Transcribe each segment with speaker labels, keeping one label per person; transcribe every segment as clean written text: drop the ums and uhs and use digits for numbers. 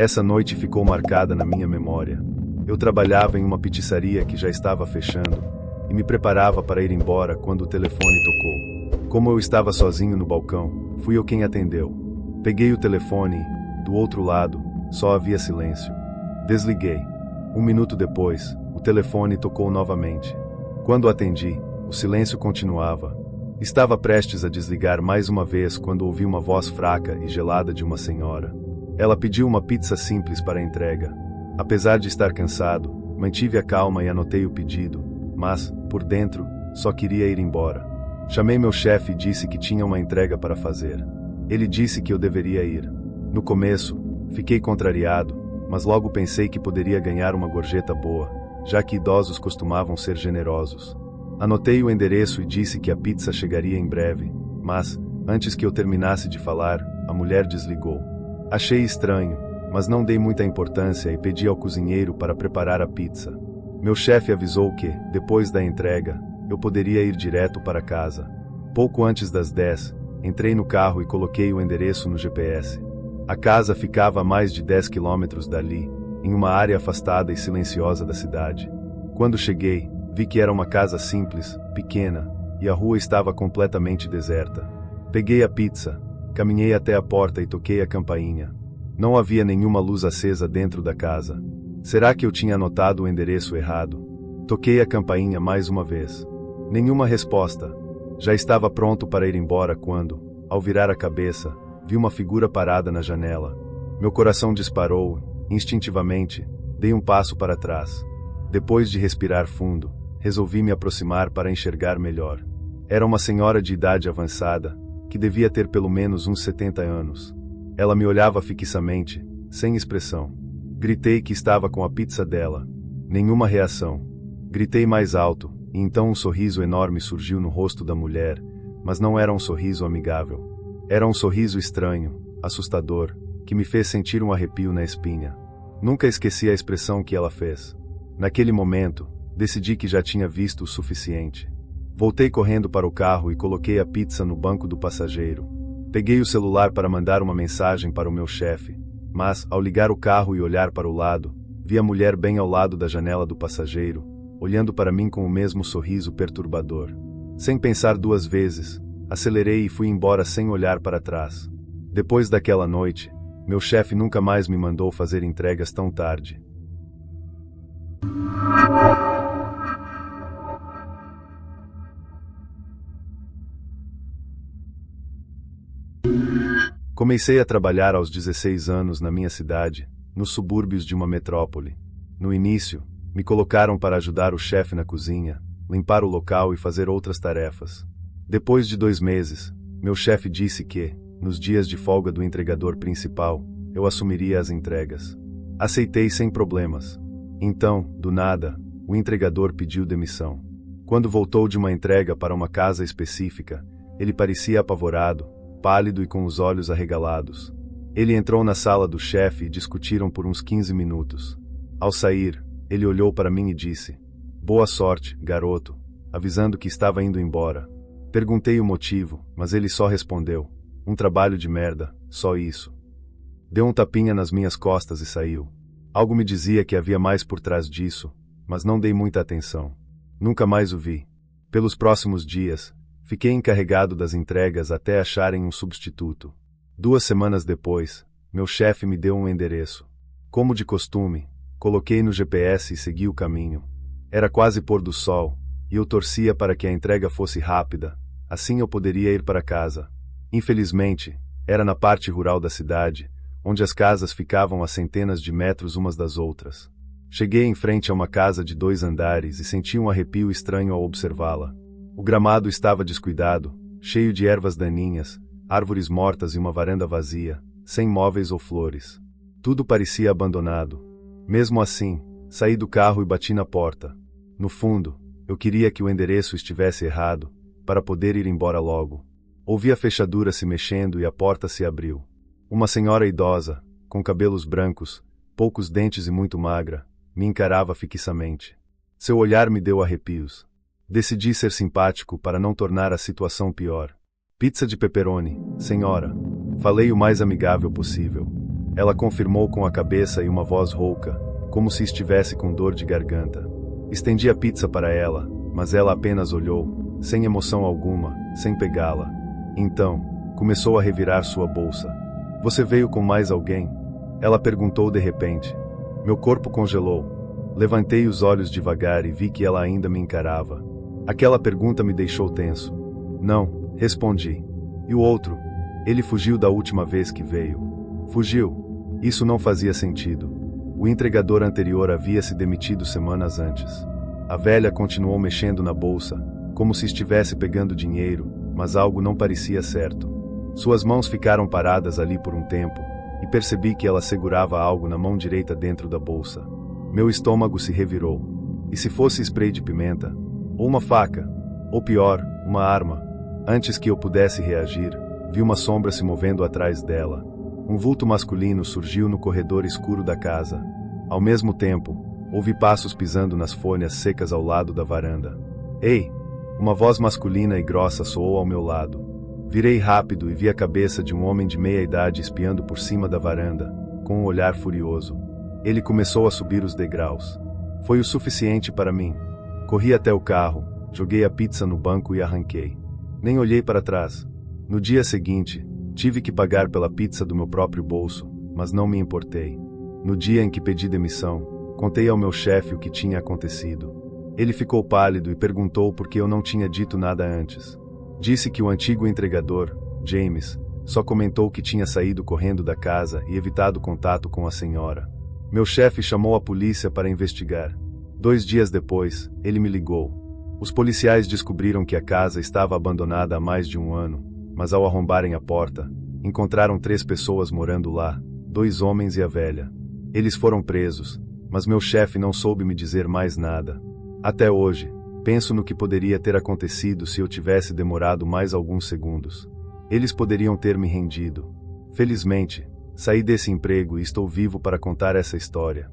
Speaker 1: Essa noite ficou marcada na minha memória. Eu trabalhava em uma pizzaria que já estava fechando, e me preparava para ir embora quando o telefone tocou. Como eu estava sozinho no balcão, fui eu quem atendeu. Peguei o telefone e, do outro lado, só havia silêncio. Desliguei. 1 minuto depois, o telefone tocou novamente. Quando atendi, o silêncio continuava. Estava prestes a desligar mais uma vez quando ouvi uma voz fraca e gelada de uma senhora. Ela pediu uma pizza simples para entrega. Apesar de estar cansado, mantive a calma e anotei o pedido, mas, por dentro, só queria ir embora. Chamei meu chefe e disse que tinha uma entrega para fazer. Ele disse que eu deveria ir. No começo, fiquei contrariado, mas logo pensei que poderia ganhar uma gorjeta boa, já que idosos costumavam ser generosos. Anotei o endereço e disse que a pizza chegaria em breve, mas, antes que eu terminasse de falar, a mulher desligou. Achei estranho, mas não dei muita importância e pedi ao cozinheiro para preparar a pizza. Meu chefe avisou que, depois da entrega, eu poderia ir direto para casa. Pouco antes das 10, entrei no carro e coloquei o endereço no GPS. A casa ficava a mais de 10 quilômetros dali, em uma área afastada e silenciosa da cidade. Quando cheguei, vi que era uma casa simples, pequena, e a rua estava completamente deserta. Peguei a pizza, caminhei até a porta e toquei a campainha. Não havia nenhuma luz acesa dentro da casa. Será que eu tinha anotado o endereço errado? Toquei a campainha mais uma vez. Nenhuma resposta. Já estava pronto para ir embora quando, ao virar a cabeça, vi uma figura parada na janela. Meu coração disparou. Instintivamente, dei um passo para trás. Depois de respirar fundo, resolvi me aproximar para enxergar melhor. Era uma senhora de idade avançada, que devia ter pelo menos uns 70 anos. Ela me olhava fixamente, sem expressão. Gritei que estava com a pizza dela. Nenhuma reação. Gritei mais alto, e então um sorriso enorme surgiu no rosto da mulher, mas não era um sorriso amigável. Era um sorriso estranho, assustador, que me fez sentir um arrepio na espinha. Nunca esqueci a expressão que ela fez. Naquele momento, decidi que já tinha visto o suficiente. Voltei correndo para o carro e coloquei a pizza no banco do passageiro. Peguei o celular para mandar uma mensagem para o meu chefe, mas, ao ligar o carro e olhar para o lado, vi a mulher bem ao lado da janela do passageiro, olhando para mim com o mesmo sorriso perturbador. Sem pensar duas vezes, acelerei e fui embora sem olhar para trás. Depois daquela noite, meu chefe nunca mais me mandou fazer entregas tão tarde. Comecei a trabalhar aos 16 anos na minha cidade, nos subúrbios de uma metrópole. No início, me colocaram para ajudar o chefe na cozinha, limpar o local e fazer outras tarefas. Depois de 2 meses, meu chefe disse que, nos dias de folga do entregador principal, eu assumiria as entregas. Aceitei sem problemas. Então, do nada, o entregador pediu demissão. Quando voltou de uma entrega para uma casa específica, ele parecia apavorado, pálido e com os olhos arregalados. Ele entrou na sala do chefe e discutiram por uns 15 minutos. Ao sair, ele olhou para mim e disse: "Boa sorte, garoto", avisando que estava indo embora. Perguntei o motivo, mas ele só respondeu: "Um trabalho de merda, só isso". Deu um tapinha nas minhas costas e saiu. Algo me dizia que havia mais por trás disso, mas não dei muita atenção. Nunca mais o vi. Pelos próximos dias, fiquei encarregado das entregas até acharem um substituto. 2 semanas depois, meu chefe me deu um endereço. Como de costume, coloquei no GPS e segui o caminho. Era quase pôr do sol, e eu torcia para que a entrega fosse rápida, assim eu poderia ir para casa. Infelizmente, era na parte rural da cidade, onde as casas ficavam a centenas de metros umas das outras. Cheguei em frente a uma casa de 2 andares e senti um arrepio estranho ao observá-la. O gramado estava descuidado, cheio de ervas daninhas, árvores mortas e uma varanda vazia, sem móveis ou flores. Tudo parecia abandonado. Mesmo assim, saí do carro e bati na porta. No fundo, eu queria que o endereço estivesse errado, para poder ir embora logo. Ouvi a fechadura se mexendo e a porta se abriu. Uma senhora idosa, com cabelos brancos, poucos dentes e muito magra, me encarava fixamente. Seu olhar me deu arrepios. Decidi ser simpático para não tornar a situação pior. "Pizza de pepperoni, senhora", falei o mais amigável possível. Ela confirmou com a cabeça e uma voz rouca, como se estivesse com dor de garganta. Estendi a pizza para ela, mas ela apenas olhou, sem emoção alguma, sem pegá-la. Então, começou a revirar sua bolsa. Você veio com mais alguém? Ela perguntou de repente. Meu corpo congelou. Levantei os olhos devagar e vi que ela ainda me encarava. Aquela pergunta me deixou tenso. Não, respondi. E o outro? Ele fugiu da última vez que veio. Fugiu. Isso não fazia sentido. O entregador anterior havia se demitido semanas antes. A velha continuou mexendo na bolsa, como se estivesse pegando dinheiro, mas algo não parecia certo. Suas mãos ficaram paradas ali por um tempo, e percebi que ela segurava algo na mão direita dentro da bolsa. Meu estômago se revirou. E se fosse spray de pimenta? Ou uma faca? Ou pior, uma arma? Antes que eu pudesse reagir, vi uma sombra se movendo atrás dela. Um vulto masculino surgiu no corredor escuro da casa. Ao mesmo tempo, ouvi passos pisando nas folhas secas ao lado da varanda. Ei! Uma voz masculina e grossa soou ao meu lado. Virei rápido e vi a cabeça de um homem de meia idade espiando por cima da varanda, com um olhar furioso. Ele começou a subir os degraus. Foi o suficiente para mim. Corri até o carro, joguei a pizza no banco e arranquei. Nem olhei para trás. No dia seguinte, tive que pagar pela pizza do meu próprio bolso, mas não me importei. No dia em que pedi demissão, contei ao meu chefe o que tinha acontecido. Ele ficou pálido e perguntou por que eu não tinha dito nada antes. Disse que o antigo entregador, James, só comentou que tinha saído correndo da casa e evitado contato com a senhora. Meu chefe chamou a polícia para investigar. 2 dias depois, ele me ligou. Os policiais descobriram que a casa estava abandonada há mais de 1 ano, mas ao arrombarem a porta, encontraram 3 pessoas morando lá, 2 homens e a velha. Eles foram presos, mas meu chefe não soube me dizer mais nada. Até hoje, penso no que poderia ter acontecido se eu tivesse demorado mais alguns segundos. Eles poderiam ter me rendido. Felizmente, saí desse emprego e estou vivo para contar essa história.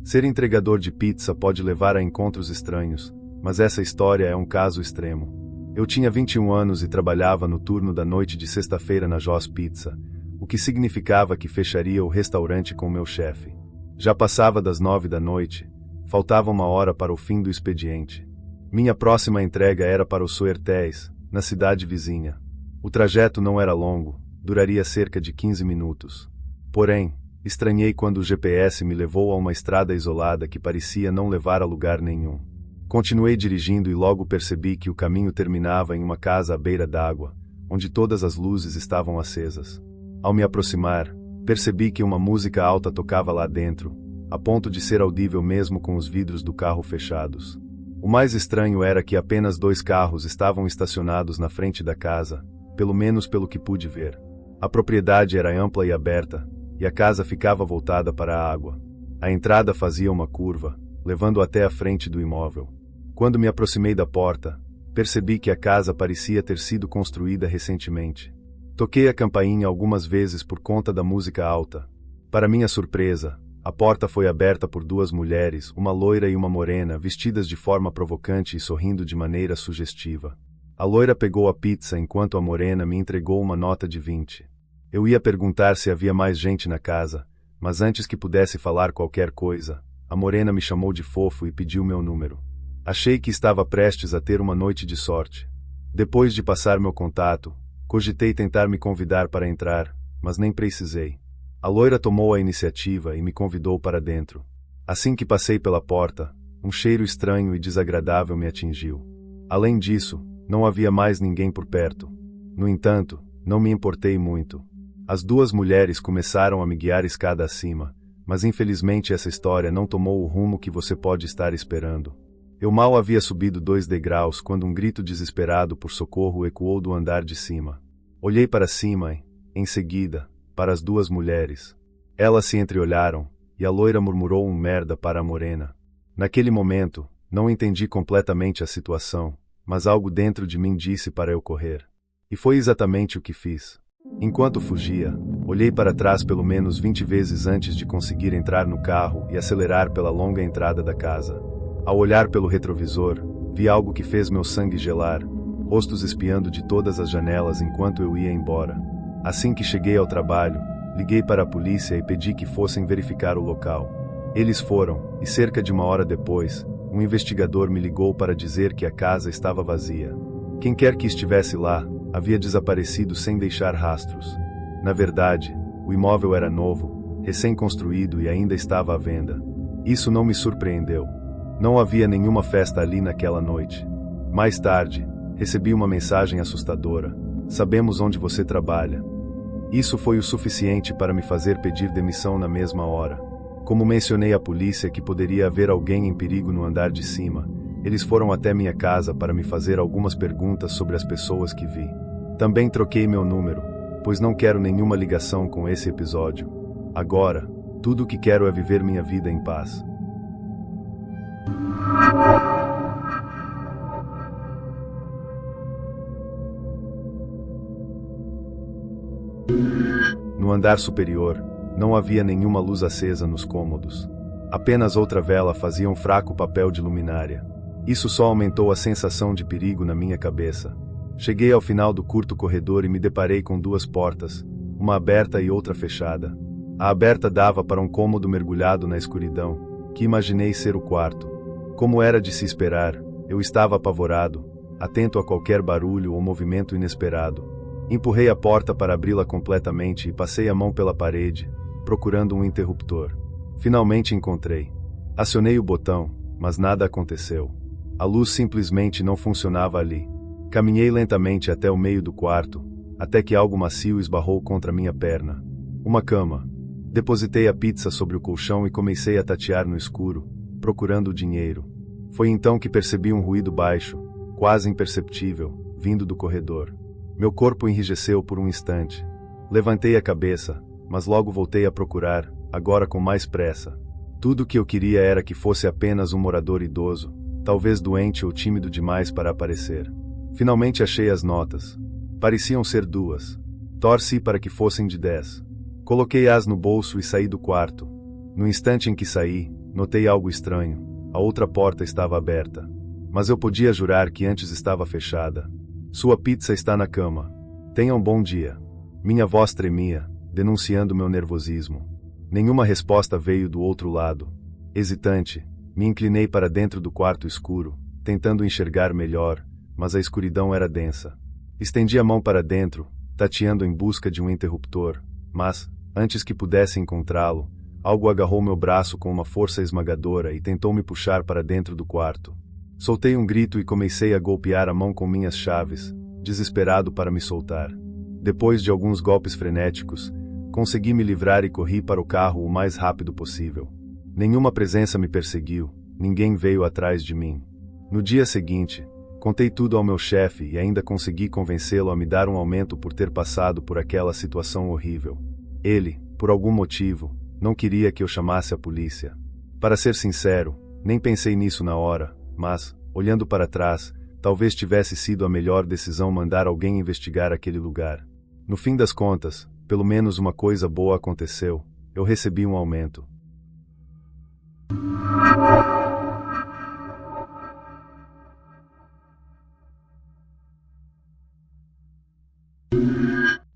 Speaker 1: Ser entregador de pizza pode levar a encontros estranhos, mas essa história é um caso extremo. Eu tinha 21 anos e trabalhava no turno da noite de sexta-feira na Joss Pizza, o que significava que fecharia o restaurante com meu chefe. Já passava das 9 da noite, faltava 1 hora para o fim do expediente. Minha próxima entrega era para o Soertés, na cidade vizinha. O trajeto não era longo, duraria cerca de 15 minutos. Porém, estranhei quando o GPS me levou a uma estrada isolada que parecia não levar a lugar nenhum. Continuei dirigindo e logo percebi que o caminho terminava em uma casa à beira d'água, onde todas as luzes estavam acesas. Ao me aproximar, percebi que uma música alta tocava lá dentro, a ponto de ser audível mesmo com os vidros do carro fechados. O mais estranho era que apenas 2 carros estavam estacionados na frente da casa, pelo menos pelo que pude ver. A propriedade era ampla e aberta, e a casa ficava voltada para a água. A entrada fazia uma curva, levando até a frente do imóvel. Quando me aproximei da porta, percebi que a casa parecia ter sido construída recentemente. Toquei a campainha algumas vezes por conta da música alta. Para minha surpresa, a porta foi aberta por 2 mulheres, uma loira e uma morena, vestidas de forma provocante e sorrindo de maneira sugestiva. A loira pegou a pizza enquanto a morena me entregou uma nota de 20. Eu ia perguntar se havia mais gente na casa, mas antes que pudesse falar qualquer coisa, a morena me chamou de fofo e pediu meu número. Achei que estava prestes a ter uma noite de sorte. Depois de passar meu contato, cogitei tentar me convidar para entrar, mas nem precisei. A loira tomou a iniciativa e me convidou para dentro. Assim que passei pela porta, um cheiro estranho e desagradável me atingiu. Além disso, não havia mais ninguém por perto. No entanto, não me importei muito. As 2 mulheres começaram a me guiar escada acima, mas infelizmente essa história não tomou o rumo que você pode estar esperando. Eu mal havia subido 2 degraus quando um grito desesperado por socorro ecoou do andar de cima. Olhei para cima e, em seguida, para as 2 mulheres. Elas se entreolharam, e a loira murmurou um merda para a morena. Naquele momento, não entendi completamente a situação, mas algo dentro de mim disse para eu correr. E foi exatamente o que fiz. Enquanto fugia, olhei para trás pelo menos 20 vezes antes de conseguir entrar no carro e acelerar pela longa entrada da casa. Ao olhar pelo retrovisor, vi algo que fez meu sangue gelar, rostos espiando de todas as janelas enquanto eu ia embora. Assim que cheguei ao trabalho, liguei para a polícia e pedi que fossem verificar o local. Eles foram, e cerca de uma hora depois, um investigador me ligou para dizer que a casa estava vazia. Quem quer que estivesse lá, havia desaparecido sem deixar rastros. Na verdade, o imóvel era novo, recém-construído e ainda estava à venda. Isso não me surpreendeu. Não havia nenhuma festa ali naquela noite. Mais tarde, recebi uma mensagem assustadora. Sabemos onde você trabalha. Isso foi o suficiente para me fazer pedir demissão na mesma hora. Como mencionei à polícia que poderia haver alguém em perigo no andar de cima, eles foram até minha casa para me fazer algumas perguntas sobre as pessoas que vi. Também troquei meu número, pois não quero nenhuma ligação com esse episódio. Agora, tudo o que quero é viver minha vida em paz. No andar superior, não havia nenhuma luz acesa nos cômodos. Apenas outra vela fazia um fraco papel de luminária. Isso só aumentou a sensação de perigo na minha cabeça. Cheguei ao final do curto corredor e me deparei com duas portas, uma aberta e outra fechada. A aberta dava para um cômodo mergulhado na escuridão, que imaginei ser o quarto. Como era de se esperar, eu estava apavorado, atento a qualquer barulho ou movimento inesperado. Empurrei a porta para abri-la completamente e passei a mão pela parede, procurando um interruptor. Finalmente encontrei. Acionei o botão, mas nada aconteceu. A luz simplesmente não funcionava ali. Caminhei lentamente até o meio do quarto, até que algo macio esbarrou contra minha perna. Uma cama. Depositei a pizza sobre o colchão e comecei a tatear no escuro, procurando o dinheiro. Foi então que percebi um ruído baixo, quase imperceptível, vindo do corredor. Meu corpo enrijeceu por um instante. Levantei a cabeça, mas logo voltei a procurar, agora com mais pressa. Tudo o que eu queria era que fosse apenas um morador idoso, talvez doente ou tímido demais para aparecer. Finalmente achei as notas. Pareciam ser 2. Torci para que fossem de 10. Coloquei-as no bolso e saí do quarto. No instante em que saí, notei algo estranho. A outra porta estava aberta. Mas eu podia jurar que antes estava fechada. Sua pizza está na cama. Tenha um bom dia. Minha voz tremia, denunciando meu nervosismo. Nenhuma resposta veio do outro lado. Hesitante, me inclinei para dentro do quarto escuro, tentando enxergar melhor, mas a escuridão era densa. Estendi a mão para dentro, tateando em busca de um interruptor, mas, antes que pudesse encontrá-lo, algo agarrou meu braço com uma força esmagadora e tentou me puxar para dentro do quarto. Soltei um grito e comecei a golpear a mão com minhas chaves, desesperado para me soltar. Depois de alguns golpes frenéticos, consegui me livrar e corri para o carro o mais rápido possível. Nenhuma presença me perseguiu, ninguém veio atrás de mim. No dia seguinte, contei tudo ao meu chefe e ainda consegui convencê-lo a me dar um aumento por ter passado por aquela situação horrível. Ele, por algum motivo, não queria que eu chamasse a polícia. Para ser sincero, nem pensei nisso na hora, mas, olhando para trás, talvez tivesse sido a melhor decisão mandar alguém investigar aquele lugar. No fim das contas, pelo menos uma coisa boa aconteceu: eu recebi um aumento.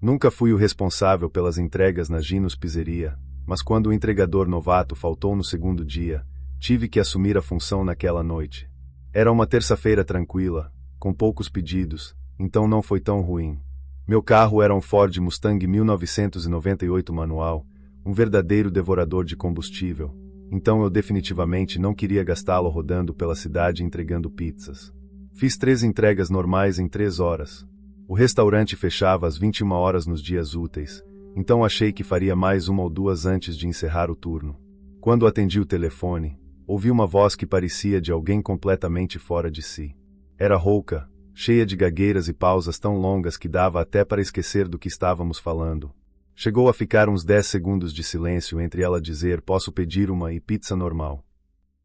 Speaker 1: Nunca fui o responsável pelas entregas na Ginos Pizzeria, mas quando o entregador novato faltou no segundo dia, tive que assumir a função naquela noite. Era uma terça-feira tranquila, com poucos pedidos, então não foi tão ruim. Meu carro era um Ford Mustang 1998 manual, um verdadeiro devorador de combustível, então eu definitivamente não queria gastá-lo rodando pela cidade entregando pizzas. Fiz 3 entregas normais em 3 horas. O restaurante fechava às 21 horas nos dias úteis, então achei que faria mais 1 ou 2 antes de encerrar o turno. Quando atendi o telefone, ouvi uma voz que parecia de alguém completamente fora de si. Era rouca, cheia de gagueiras e pausas tão longas que dava até para esquecer do que estávamos falando. Chegou a ficar uns 10 segundos de silêncio entre ela dizer "posso pedir uma" e pizza normal.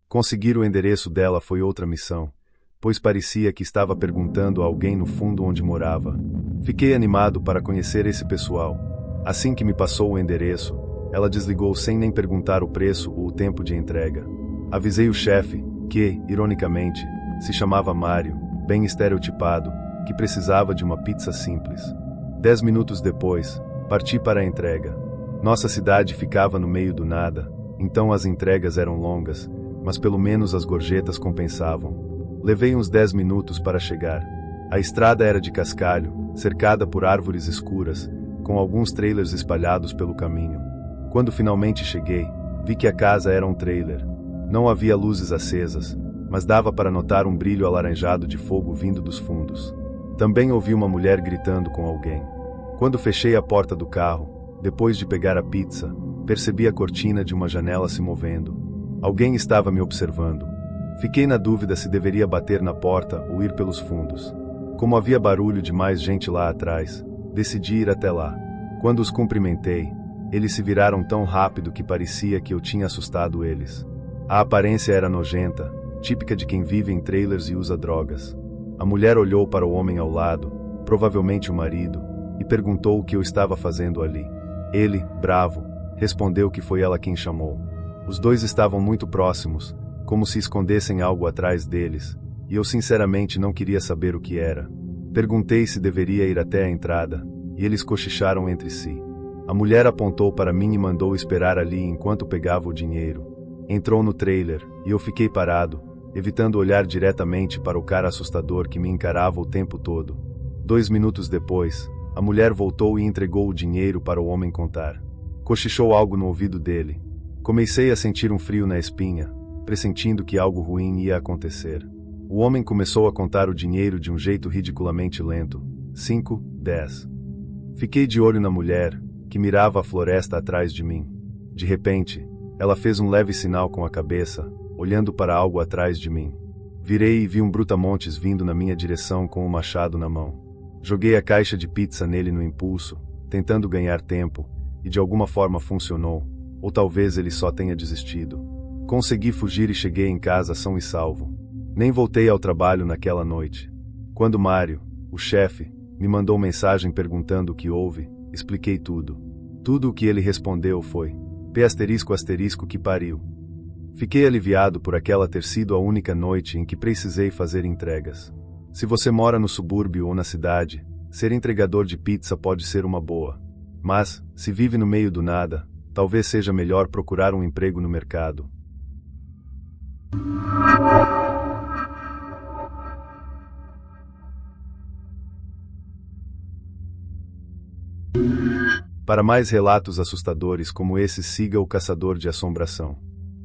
Speaker 1: Conseguir o endereço dela foi outra missão, pois parecia que estava perguntando a alguém no fundo onde morava. Fiquei animado para conhecer esse pessoal. Assim que me passou o endereço, ela desligou sem nem perguntar o preço ou o tempo de entrega. Avisei o chefe, que, ironicamente, se chamava Mário, bem estereotipado, que precisava de uma pizza simples. 10 minutos depois, parti para a entrega. Nossa cidade ficava no meio do nada, então as entregas eram longas, mas pelo menos as gorjetas compensavam. Levei uns 10 minutos para chegar. A estrada era de cascalho, cercada por árvores escuras, com alguns trailers espalhados pelo caminho. Quando finalmente cheguei, vi que a casa era um trailer. Não havia luzes acesas, mas dava para notar um brilho alaranjado de fogo vindo dos fundos. Também ouvi uma mulher gritando com alguém. Quando fechei a porta do carro, depois de pegar a pizza, percebi a cortina de uma janela se movendo. Alguém estava me observando. Fiquei na dúvida se deveria bater na porta ou ir pelos fundos. Como havia barulho de mais gente lá atrás, decidi ir até lá. Quando os cumprimentei, eles se viraram tão rápido que parecia que eu tinha assustado eles. A aparência era nojenta, típica de quem vive em trailers e usa drogas. A mulher olhou para o homem ao lado, provavelmente o marido, e perguntou o que eu estava fazendo ali. Ele, bravo, respondeu que foi ela quem chamou. Os dois estavam muito próximos, como se escondessem algo atrás deles, e eu sinceramente não queria saber o que era. Perguntei se deveria ir até a entrada, e eles cochicharam entre si. A mulher apontou para mim e mandou esperar ali enquanto pegava o dinheiro. Entrou no trailer, e eu fiquei parado, evitando olhar diretamente para o cara assustador que me encarava o tempo todo. 2 minutos depois, a mulher voltou e entregou o dinheiro para o homem contar. Cochichou algo no ouvido dele. Comecei a sentir um frio na espinha, pressentindo que algo ruim ia acontecer. O homem começou a contar o dinheiro de um jeito ridiculamente lento. 5, 10. Fiquei de olho na mulher, que mirava a floresta atrás de mim. De repente, ela fez um leve sinal com a cabeça, olhando para algo atrás de mim. Virei e vi um brutamontes vindo na minha direção com um machado na mão. Joguei a caixa de pizza nele no impulso, tentando ganhar tempo, e de alguma forma funcionou, ou talvez ele só tenha desistido. Consegui fugir e cheguei em casa são e salvo. Nem voltei ao trabalho naquela noite. Quando Mário, o chefe, me mandou mensagem perguntando o que houve, expliquei tudo. Tudo o que ele respondeu foi: P*** que pariu. Fiquei aliviado por aquela ter sido a única noite em que precisei fazer entregas. Se você mora no subúrbio ou na cidade, ser entregador de pizza pode ser uma boa. Mas, se vive no meio do nada, talvez seja melhor procurar um emprego no mercado. Para mais relatos assustadores como esse, siga o Caçador de Assombração.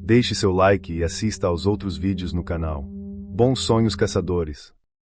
Speaker 1: Deixe seu like e assista aos outros vídeos no canal. Bons sonhos, caçadores!